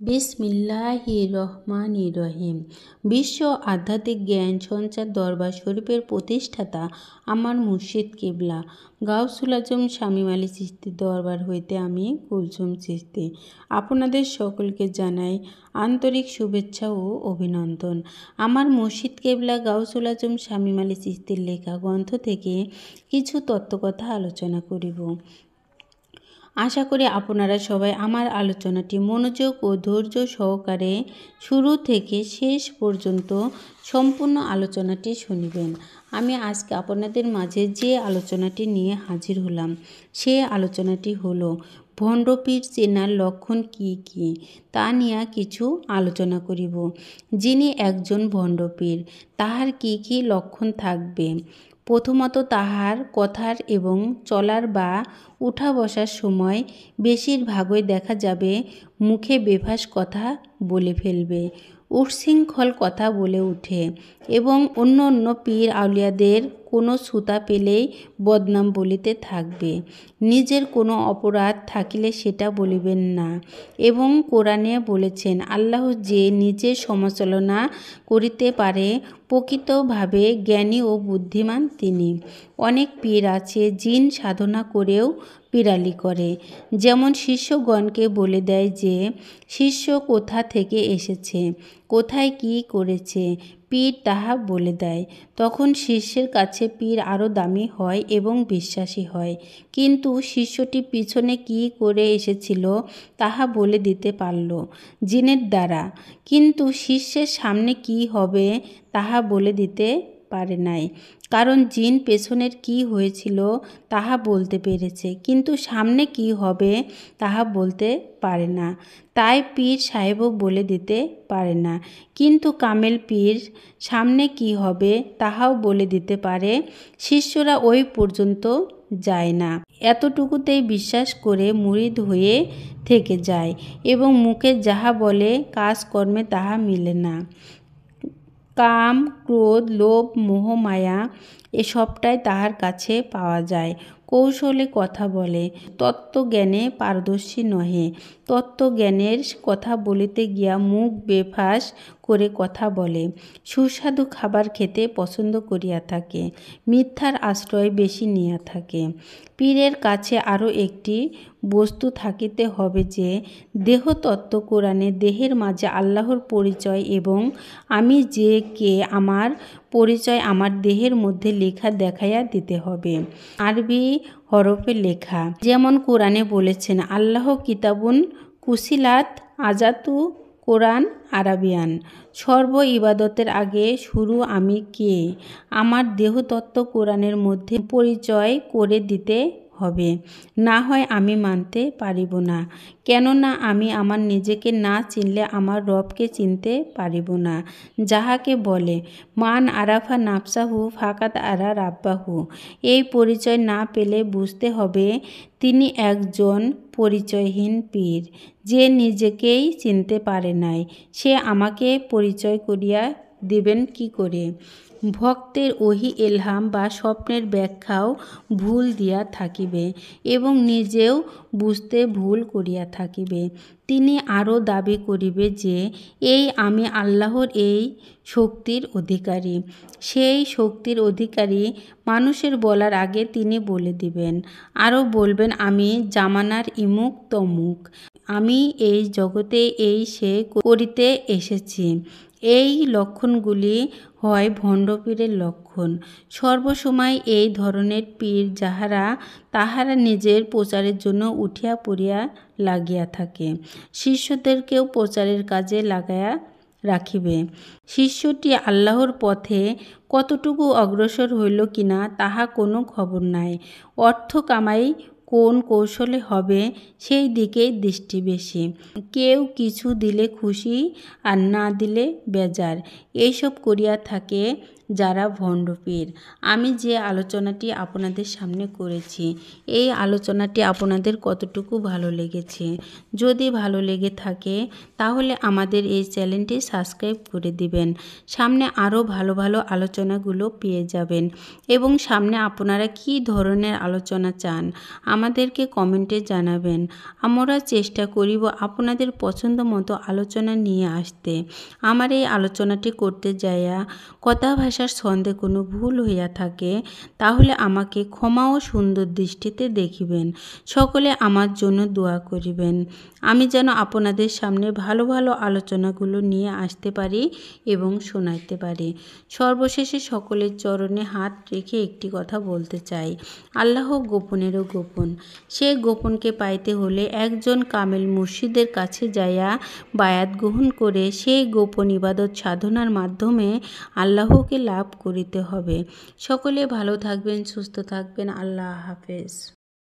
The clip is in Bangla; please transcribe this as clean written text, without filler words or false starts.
বিসমিল্লাহির রহমানির রহিম। বিশ্ব আধ্যাত্মিক জ্ঞান সঞ্চার দরবার শরীফের প্রতিষ্ঠাতা আমার মুর্শিদ কিবলা গাউসুল আজম শামীম আলী চিশতির দরবার হইতে আমি কুলসুম চিশতি আপনাদের সকলকে জানাই আন্তরিক শুভেচ্ছা ও অভিনন্দন। আমার মুর্শিদ কিবলা গাউসুল আজম শামীম আলী চিশতির লেখা গ্রন্থ থেকে কিছু তত্ত্বকথা আলোচনা করিব। আশা করি আপনারা সবাই আমার আলোচনাটি মনোযোগ ও ধৈর্য সহকারে শুরু থেকে শেষ পর্যন্ত সম্পূর্ণ আলোচনাটি শুনবেন। আমি আজকে আপনাদের মাঝে যে আলোচনাটি নিয়ে হাজির হলাম সে আলোচনাটি হলো ভণ্ডপীর চেনার লক্ষণ কি কি তা নিয়ে কিছু আলোচনা করিব। যিনি একজন ভণ্ডপীর তাহার কি কি লক্ষণ থাকবে। প্রথমত, তাহার কথার এবং চলার বা উঠা বসার সময় বেশিরভাগই দেখা যাবে মুখে বেফাস কথা বলে ফেলবে, উচ্ছৃঙ্খল কথা বলে উঠে এবং অন্য অন্য পীর আউলিয়াদের কোনো ছুতা পেলেই বদনাম বলিতে থাকবে। নিজের কোনো অপরাধ থাকিলে সেটা বলিবেন না এবং কোরআনে বলেছেন আল্লাহ যে নিজের সমালোচনা করিতে পারে প্রকৃতভাবে জ্ঞানী ও বুদ্ধিমান তিনি। অনেক পীর আছে জিন সাধনা করেও পিরালি করে, যেমন শিষ্যগণকে বলে দেয় যে শিষ্য কোথা থেকে এসেছে, কোথায় কি করেছে, পীর তাহা বলে দেয়। তখন শিষ্যের কাছে পীর আরও দামি হয় এবং বিশ্বাসী হয়, কিন্তু শিষ্যটি পিছনে কি করে এসেছিল তাহা বলে দিতে পারল জিনের দ্বারা, কিন্তু শিষ্যের সামনে কি হবে তাহা বলে দিতে পারে নাই, কারণ জিন পেছনের কি হয়েছিল তাহা বলতে পেরেছে কিন্তু সামনে কি হবে তাহা বলতে পারে না। তাই পীর সাহেবও বলে দিতে পারে না, কিন্তু কামেল পীর সামনে কি হবে তাহাও বলে দিতে পারে। শিষ্যরা ওই পর্যন্ত যায় না, এতটুকুতেই বিশ্বাস করে মুরিদ হয়ে থেকে যায় এবং মুখে যাহা বলে কাজকর্মে তাহা মিলে না। কাম, ক্রোধ, লোভ, মোহ, মায়া এসবটাই তাহার কাছে পাওয়া যায়। কৌশলে কথা বলে, তত্ত্বজ্ঞানে পারদর্শী নহে। তত্ত্বজ্ঞানের কথা বলিতে গিয়া মুখ বেফাস করে কথা বলে, সুস্বাদু খাবার খেতে পছন্দ করিয়া থাকে, মিথ্যার আশ্রয় বেশি নিয়া থাকে। পীরের কাছে আরও একটি বস্তু থাকিতে হবে যে দেহতত্ত্ব কোরআনে দেহের মাঝে আল্লাহর পরিচয় এবং আমি যে কে আমার পরিচয় আমার দেহের মধ্যে লেখা দেখাইয়া দিতে হবে, আরবি হরফে লেখা। যেমন কোরআনে বলেছেন আল্লাহ কিতাবুন কুসিলাত আজাতু কোরআন আরাবিয়ান। সর্ব ইবাদতের আগে শুরু আমি কে, আমার দেহতত্ত্ব কোরআনের মধ্যে পরিচয় করে দিতে হবে, না হয় আমি মানতে পারিব না। কেননা আমি আমার নিজেকে না চিনলে আমার রবকে চিনতে পারিব না। যাহাকে বলে মান আরাফা নাফসাহু ফাকাত আরা রাব্বাহু, এই পরিচয় না পেলে বুঝতে হবে তিনি একজন পরিচয়হীন পীর। যে নিজেকেই চিনতে পারে নাই সে আমাকে পরিচয় করিয়া দিবেন কি করে। ভক্তের ওহি এলহাম বা স্বপ্নের ব্যাখ্যাও ভুল দিয়া থাকিবে এবং নিজেও বুঝতে ভুল করিয়া থাকিবে। তিনি আরও দাবি করিবে যে এই আমি আল্লাহর এই শক্তির অধিকারী। সেই শক্তির অধিকারী মানুষের বলার আগে তিনি বলে দিবেন, আরও বলবেন আমি জামানার ইমুক তমুক, আমি এই জগতে এই সে করিতে এসেছি। এই লক্ষণগুলি হয় ভণ্ডপীরের লক্ষণ। সর্বসময় এই ধরনের পীর যাহারা তাহারা নিজের প্রচারের জন্য উঠিয়া পড়িয়া লাগিয়া থাকে, শিষ্যদেরকেও প্রচারের কাজে লাগাইয়া রাখিবে। শিষ্যটি আল্লাহর পথে কতটুকু অগ্রসর হইল কিনা তাহা কোনো খবর নাই। অর্থ কামাই কোন কৌশলে হবে সেই দিকেই দৃষ্টি বেশি। কেউ কিছু দিলে খুশি আর না দিলে বেজার, এইসব করিয়া থাকে। যারা ভণ্ডপীর। আমি যে আলোচনাটি আপনাদের সামনে করেছি, এই আলোচনাটি আপনাদের কতটুকু ভালো লেগেছে? যদি ভালো লেগে থাকে তাহলে আমাদের এই চ্যানেলটি সাবস্ক্রাইব করে দিবেন। সামনে আরও ভালো ভালো আলোচনাগুলো পেয়ে যাবেন এবং সামনে আপনারা কী ধরনের আলোচনা চান আমাদেরকে কমেন্টে জানাবেন। আমরা চেষ্টা করিব আপনাদের পছন্দ মতো আলোচনা নিয়ে আসতে। আমার এই আলোচনাটি করতে যাইয়া কথা ভাষার ছন্দে কোনো ভুল হইয়া থাকে তাহলে আমাকে ক্ষমা ও সুন্দর দৃষ্টিতে দেখিবেন। সকলে আমার জন্য দোয়া করিবেন, আমি যেন আপনাদের সামনে ভালো ভালো আলোচনাগুলো নিয়ে আসতে পারি এবং শোনাইতে পারি। সর্বশেষে সকলের চরণে হাত রেখে একটি কথা বলতে চাই, আল্লাহ গোপনেরও গোপন। সেই গোপনকে পাইতে হলে একজন কামেল মুর্শিদের কাছে যাইয়া বায়াত গ্রহণ করে সেই গোপন ইবাদত সাধনার মাধ্যমে আল্লাহকে লাভ করিতে হবে। সকলে ভালো থাকবেন, সুস্থ থাকবেন। আল্লাহ হাফেজ।